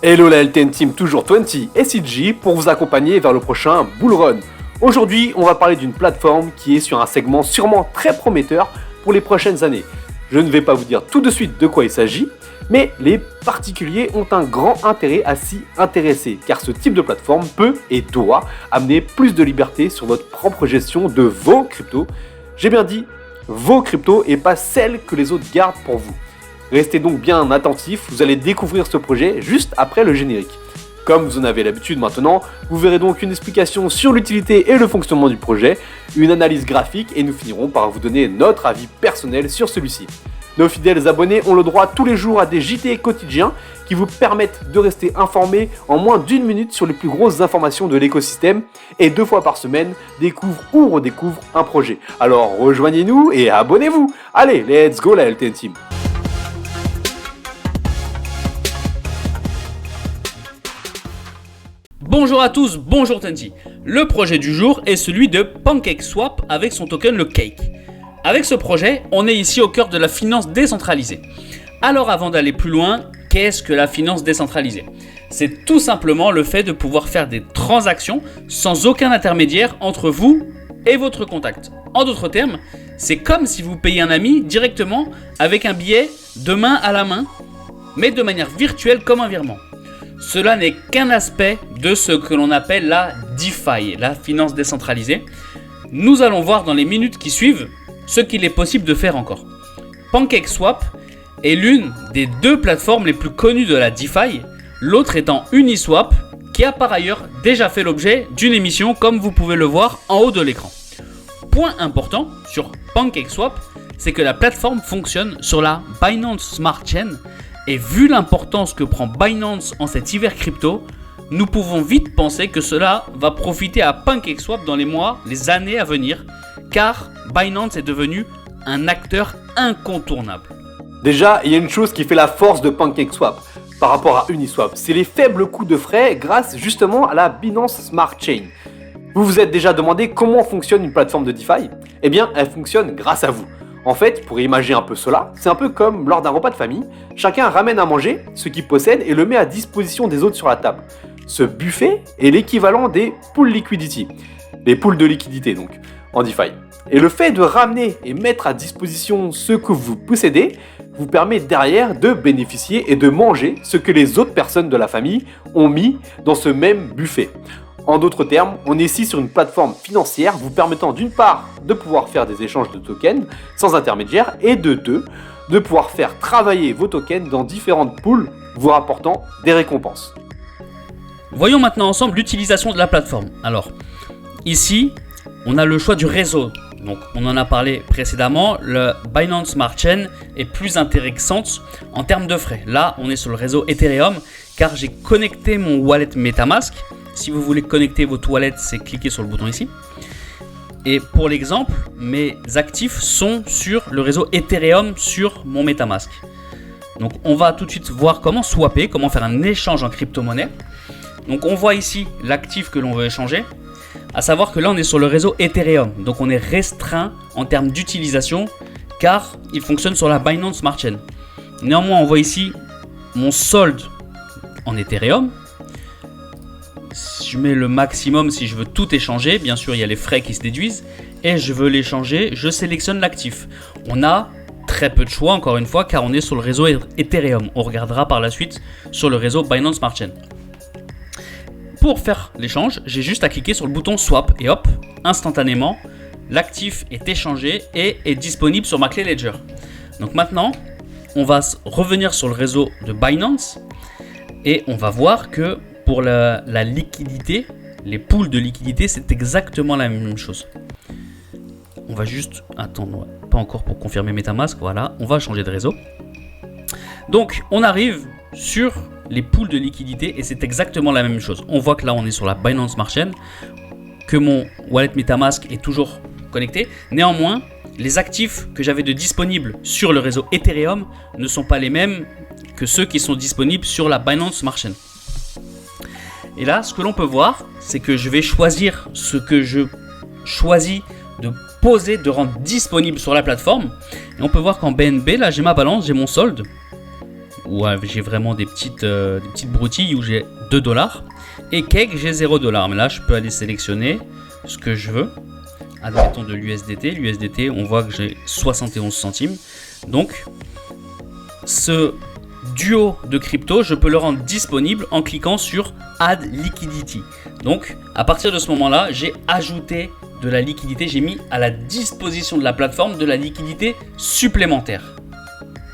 Hello la LTN Team, toujours 20 et CG pour vous accompagner vers le prochain Bull Run. Aujourd'hui, on va parler d'une plateforme qui est sur un segment sûrement très prometteur pour les prochaines années. Je ne vais pas vous dire tout de suite de quoi il s'agit, mais les particuliers ont un grand intérêt à s'y intéresser, car ce type de plateforme peut et doit amener plus de liberté sur votre propre gestion de vos cryptos. J'ai bien dit vos cryptos et pas celles que les autres gardent pour vous. Restez donc bien attentifs, vous allez découvrir ce projet juste après le générique. Comme vous en avez l'habitude maintenant, vous verrez donc une explication sur l'utilité et le fonctionnement du projet, une analyse graphique et nous finirons par vous donner notre avis personnel sur celui-ci. Nos fidèles abonnés ont le droit tous les jours à des JT quotidiens qui vous permettent de rester informés en moins d'une minute sur les plus grosses informations de l'écosystème et 2 fois par semaine, découvre ou redécouvre un projet. Alors rejoignez-nous et abonnez-vous. Allez, let's go la LTN Team. Bonjour à tous, bonjour Tenty. Le projet du jour est celui de PancakeSwap avec son token le Cake. Avec ce projet, on est ici au cœur de la finance décentralisée. Alors avant d'aller plus loin, qu'est-ce que la finance décentralisée ? C'est tout simplement le fait de pouvoir faire des transactions sans aucun intermédiaire entre vous et votre contact. En d'autres termes, c'est comme si vous payez un ami directement avec un billet de main à la main, mais de manière virtuelle comme un virement. Cela n'est qu'un aspect de ce que l'on appelle la DeFi, la finance décentralisée. Nous allons voir dans les minutes qui suivent ce qu'il est possible de faire encore. PancakeSwap est l'une des 2 plateformes les plus connues de la DeFi, l'autre étant Uniswap, qui a par ailleurs déjà fait l'objet d'une émission comme vous pouvez le voir en haut de l'écran. Point important sur PancakeSwap, c'est que la plateforme fonctionne sur la Binance Smart Chain. Et vu l'importance que prend Binance en cet hiver crypto, nous pouvons vite penser que cela va profiter à PancakeSwap dans les mois, les années à venir, car Binance est devenu un acteur incontournable. Déjà, il y a une chose qui fait la force de PancakeSwap par rapport à Uniswap, c'est les faibles coûts de frais grâce justement à la Binance Smart Chain. Vous vous êtes déjà demandé comment fonctionne une plateforme de DeFi ? Eh bien, elle fonctionne grâce à vous. En fait, pour imaginer un peu cela, c'est un peu comme lors d'un repas de famille, chacun ramène à manger ce qu'il possède et le met à disposition des autres sur la table. Ce buffet est l'équivalent des pools liquidity, les pools de liquidité donc, en DeFi. Et le fait de ramener et mettre à disposition ce que vous possédez vous permet derrière de bénéficier et de manger ce que les autres personnes de la famille ont mis dans ce même buffet. En d'autres termes, on est ici sur une plateforme financière vous permettant d'une part de pouvoir faire des échanges de tokens sans intermédiaire et de 2, de pouvoir faire travailler vos tokens dans différentes pools vous rapportant des récompenses. Voyons maintenant ensemble l'utilisation de la plateforme. Alors, ici, on a le choix du réseau. Donc, on en a parlé précédemment, le Binance Smart Chain est plus intéressante en termes de frais. Là, on est sur le réseau Ethereum car j'ai connecté mon wallet MetaMask. Si vous voulez connecter votre wallet, c'est cliquer sur le bouton ici. Et pour l'exemple, mes actifs sont sur le réseau Ethereum sur mon MetaMask. Donc on va tout de suite voir comment swapper, comment faire un échange en crypto-monnaie. Donc on voit ici l'actif que l'on veut échanger. À savoir que là on est sur le réseau Ethereum. Donc on est restreint en termes d'utilisation car il fonctionne sur la Binance Smart Chain. Néanmoins on voit ici mon solde en Ethereum. Je mets le maximum si je veux tout échanger. Bien sûr, il y a les frais qui se déduisent. Et je veux l'échanger, je sélectionne l'actif. On a très peu de choix, encore une fois, car on est sur le réseau Ethereum. On regardera par la suite sur le réseau Binance Smart Chain. Pour faire l'échange, j'ai juste à cliquer sur le bouton Swap. Et hop, instantanément, l'actif est échangé et est disponible sur ma clé Ledger. Donc maintenant, on va revenir sur le réseau de Binance. Et on va voir que pour la liquidité, les pools de liquidité, c'est exactement la même chose. On va juste attendre, pas encore pour confirmer MetaMask, voilà, on va changer de réseau. Donc, on arrive sur les pools de liquidité et c'est exactement la même chose. On voit que là, on est sur la Binance Smart Chain, que mon wallet MetaMask est toujours connecté. Néanmoins, les actifs que j'avais de disponibles sur le réseau Ethereum ne sont pas les mêmes que ceux qui sont disponibles sur la Binance Smart Chain. Et là, ce que l'on peut voir, c'est que je vais choisir ce que je choisis de poser, de rendre disponible sur la plateforme. Et on peut voir qu'en BNB, là, j'ai ma balance, j'ai mon solde. où j'ai vraiment des petites broutilles où j'ai 2 $. Et Cake, j'ai 0 $. Mais là, je peux aller sélectionner ce que je veux. Admettons de l'USDT. L'USDT, on voit que j'ai 71 centimes. Donc, ce duo de crypto, je peux le rendre disponible en cliquant sur Add Liquidity. Donc, à partir de ce moment-là, j'ai ajouté de la liquidité. J'ai mis à la disposition de la plateforme de la liquidité supplémentaire.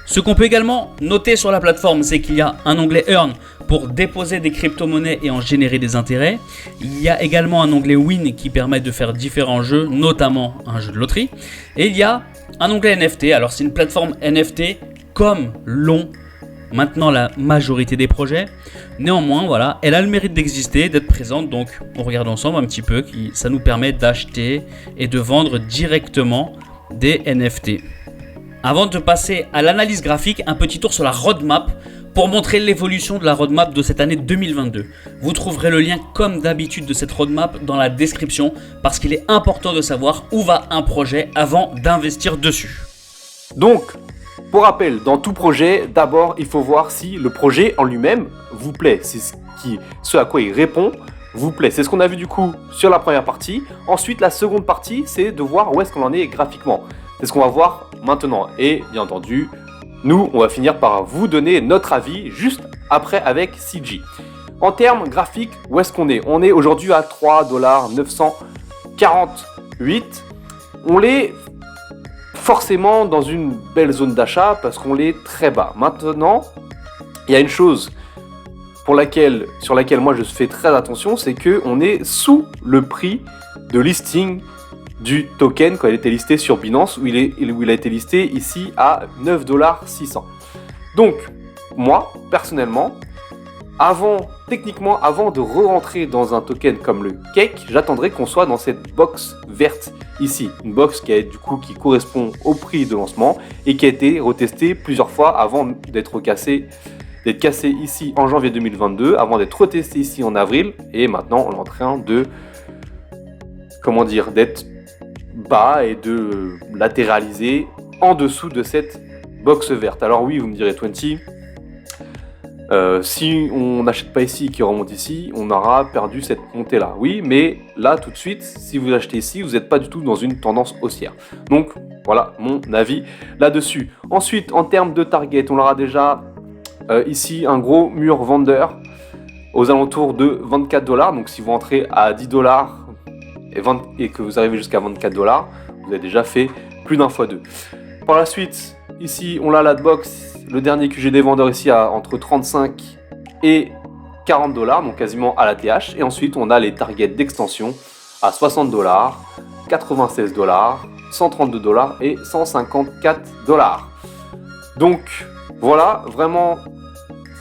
Ce qu'on peut également noter sur la plateforme, c'est qu'il y a un onglet Earn pour déposer des crypto-monnaies et en générer des intérêts. Il y a également un onglet Win qui permet de faire différents jeux, notamment un jeu de loterie. Et il y a un onglet NFT. Alors c'est une plateforme NFT comme l'ont maintenant la majorité des projets. Néanmoins, voilà, elle a le mérite d'exister, d'être présente. Donc on regarde ensemble un petit peu. Ça nous permet d'acheter et de vendre directement des NFT. Avant de passer à l'analyse graphique, un petit tour sur la roadmap pour montrer l'évolution de la roadmap de cette année 2022. Vous trouverez le lien comme d'habitude de cette roadmap dans la description parce qu'il est important de savoir où va un projet avant d'investir dessus. Donc, pour rappel, dans tout projet, d'abord il faut voir si le projet en lui-même vous plaît, c'est ce à quoi il répond vous plaît. C'est ce qu'on a vu du coup sur la première partie. Ensuite, la seconde partie, c'est de voir où est-ce qu'on en est graphiquement. C'est ce qu'on va voir maintenant. Et bien entendu, nous, on va finir par vous donner notre avis juste après avec CG. En termes graphiques, où est-ce qu'on est ? On est aujourd'hui à 3,948 $. On l'est forcément dans une belle zone d'achat parce qu'on l'est très bas. Maintenant, il y a une chose sur laquelle moi je fais très attention, c'est qu'on est sous le prix de listing du token quand il était listé sur Binance, où il a été listé ici à 9,6 $. Donc, moi, personnellement, avant de re-rentrer dans un token comme le Cake, j'attendrai qu'on soit dans cette box verte ici. Une box qui correspond au prix de lancement et qui a été retestée plusieurs fois avant d'être cassée ici en janvier 2022, avant d'être retestée ici en avril, et maintenant on est en train d'être bas et de latéraliser en dessous de cette box verte. Alors oui, vous me direz 20, si on n'achète pas ici et qu'il remonte ici, on aura perdu cette montée là. Oui, mais là tout de suite, si vous achetez ici, vous n'êtes pas du tout dans une tendance haussière. Donc voilà mon avis là-dessus. Ensuite, en termes de target, on aura déjà ici un gros mur vendeur aux alentours de 24 $. Donc si vous rentrez à 10 $ et que vous arrivez jusqu'à 24 $, vous avez déjà fait plus d'un fois 2. Par la suite, ici on a l'adbox, le dernier QG des vendeurs ici à entre 35 et 40 $, donc quasiment à la TH. Et ensuite on a les targets d'extension à 60 $, 96 $, 132 $ et 154 $. Donc voilà, vraiment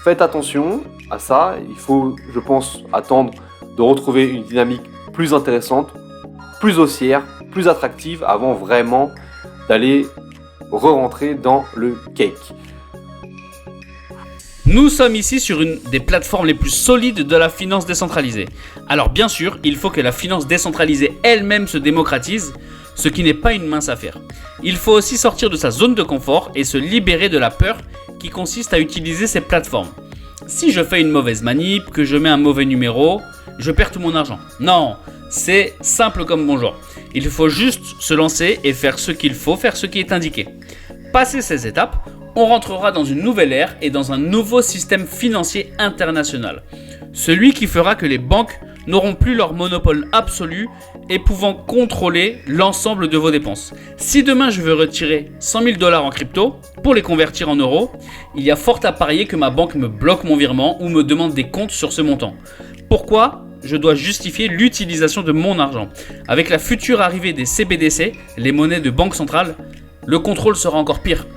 faites attention à ça. Il faut, je pense, attendre de retrouver une dynamique plus intéressante, plus haussière, plus attractive avant vraiment d'aller re-rentrer dans le Cake. Nous sommes ici sur une des plateformes les plus solides de la finance décentralisée. Alors bien sûr, il faut que la finance décentralisée elle-même se démocratise, ce qui n'est pas une mince affaire. Il faut aussi sortir de sa zone de confort et se libérer de la peur qui consiste à utiliser ces plateformes. Si je fais une mauvaise manip, que je mets un mauvais numéro, je perds tout mon argent. Non, c'est simple comme bonjour. Il faut juste se lancer et faire ce qu'il faut, faire ce qui est indiqué. Passé ces étapes, on rentrera dans une nouvelle ère et dans un nouveau système financier international. Celui qui fera que les banques n'auront plus leur monopole absolu et pouvant contrôler l'ensemble de vos dépenses. Si demain je veux retirer 100 000 $ en crypto pour les convertir en euros, il y a fort à parier que ma banque me bloque mon virement ou me demande des comptes sur ce montant. Pourquoi ? Je dois justifier l'utilisation de mon argent. Avec la future arrivée des CBDC, les monnaies de banque centrale, le contrôle sera encore pire.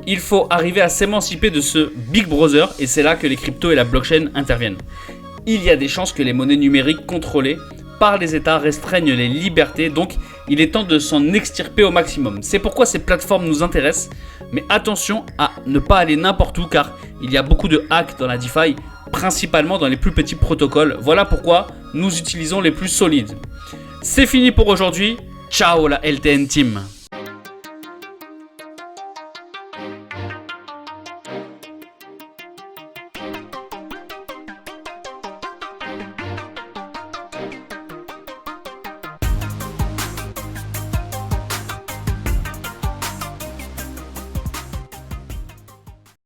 Il faut arriver à s'émanciper de ce Big Brother et c'est là que les cryptos et la blockchain interviennent. Il y a des chances que les monnaies numériques contrôlées par les États restreignent les libertés, donc il est temps de s'en extirper au maximum. C'est pourquoi ces plateformes nous intéressent, mais attention à ne pas aller n'importe où car il y a beaucoup de hacks dans la DeFi, principalement dans les plus petits protocoles. Voilà pourquoi nous utilisons les plus solides. C'est fini pour aujourd'hui. Ciao la LTN Team.